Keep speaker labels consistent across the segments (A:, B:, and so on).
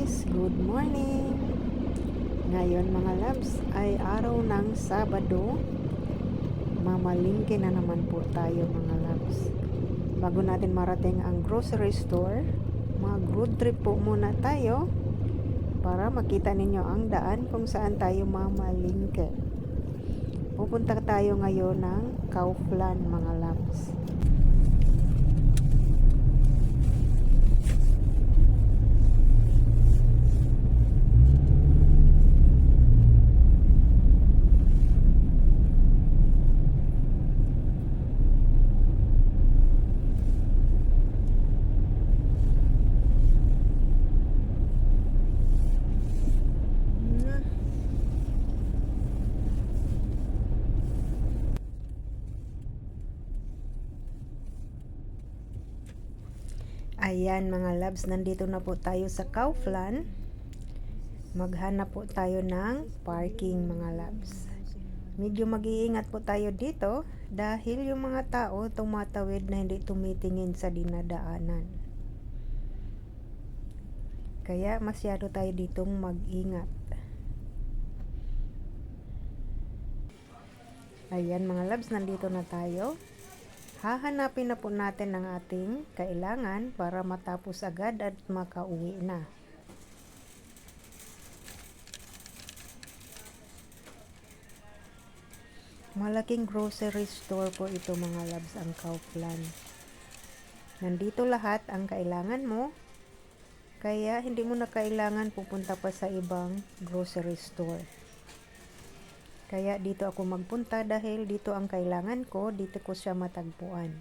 A: guys, good morning. Ngayon mga loves ay araw ng Sabado. Mamalingke na naman po tayo mga loves. Bago natin marating ang grocery store, mag-road trip po muna tayo para makita ninyo ang daan kung saan tayo mamalingke. Pupunta tayo ngayon ng Kaufland mga loves. Ayan mga loves, nandito na po tayo sa Kaufland. Maghanap po tayo ng parking mga loves. Medyo mag-iingat po tayo dito dahil yung mga tao tumatawid na hindi tumitingin sa dinadaanan. Kaya masyado tayo ditong mag-ingat. Ayan mga loves, nandito na tayo. Hahanapin na po natin ang ating kailangan para matapos agad at makauwi na. Malaking grocery store po ito mga loves, ang Kaufland. Nandito lahat ang kailangan mo, kaya hindi mo na kailangan pupunta pa sa ibang grocery store. Kaya dito ako magpunta dahil dito ang kailangan ko, dito ko siya matagpuan.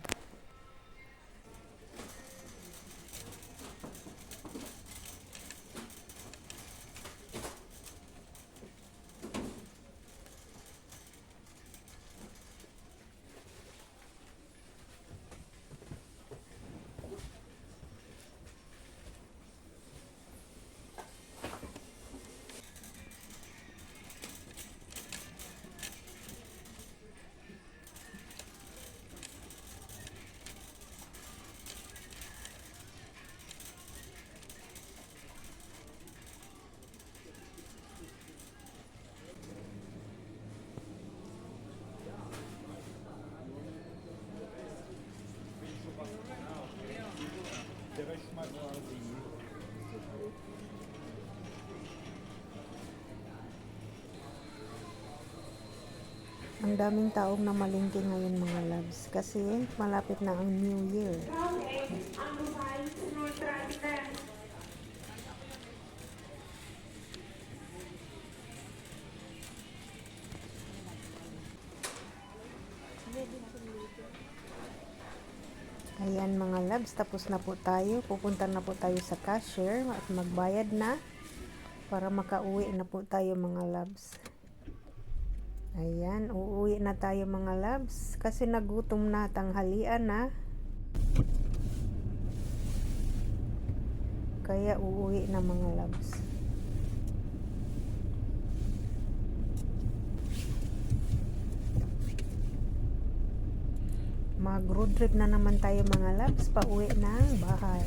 A: Ang daming taong namalingke ngayon mga loves kasi malapit na ang New Year. Ayan mga loves, tapos na po tayo. Pupunta na po tayo sa cashier at magbayad na para makauwi na po tayo mga loves. Ayan, uuwi na tayo mga loves kasi nagutom na, tanghalian na. Kaya uuwi na mga loves. Mag-road trip na naman tayo mga loves, pauwi ng bahay.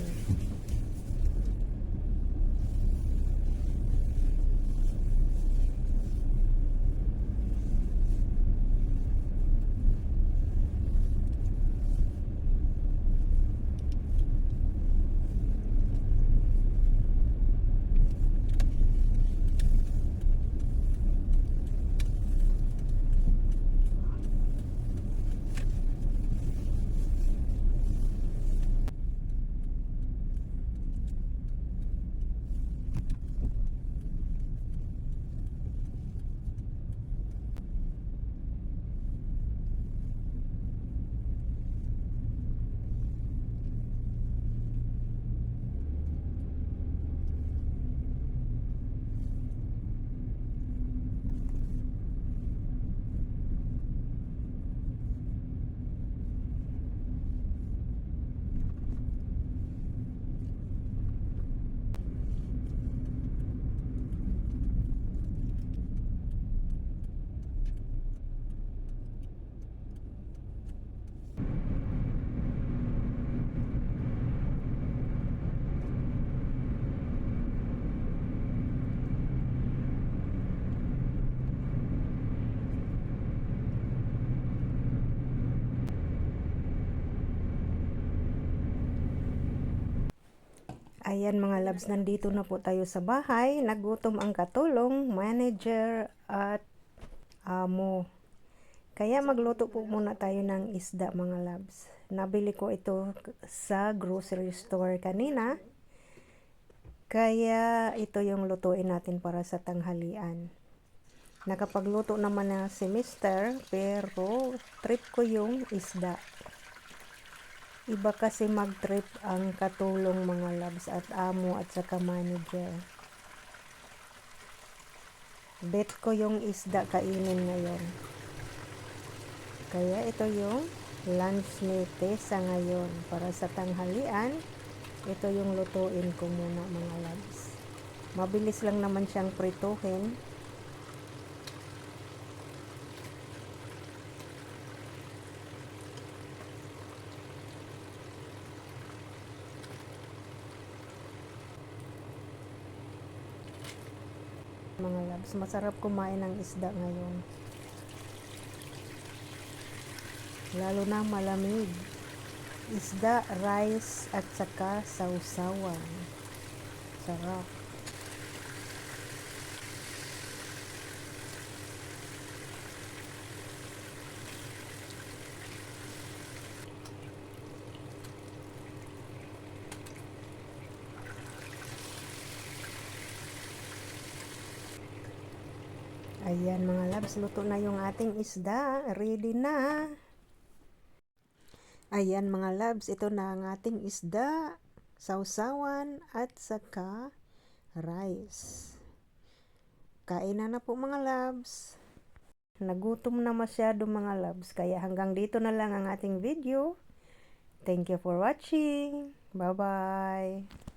A: Ayan mga labs, nandito na po tayo sa bahay. Nagutom ang katulong, manager at amo. Kaya magluto po muna tayo ng isda mga labs. Nabili ko ito sa grocery store kanina. Kaya ito yung lutuin natin para sa tanghalian. Nakapagluto naman na si Mister, pero trip ko yung isda. Iba kasi mag-trip ang katulong mga labs at amo at saka manager. Bet ko yung isda kainin ngayon. Kaya ito yung lunch ni Tessa ngayon. Para sa tanghalian, ito yung lutuin ko muna mga labs. Mabilis lang naman siyang prituhin. Mga labs, masarap kumain ng isda ngayon. Lalo na malamig. Isda, rice, at saka sausawan. Sarap. Ayan mga labs, luto na yung ating isda. Ready na. Ayan mga labs, ito na ang ating isda, sausawan at saka rice. Kain na po mga labs. Nagutom na masyado mga labs, kaya hanggang dito na lang ang ating video. Thank you for watching. Bye-bye.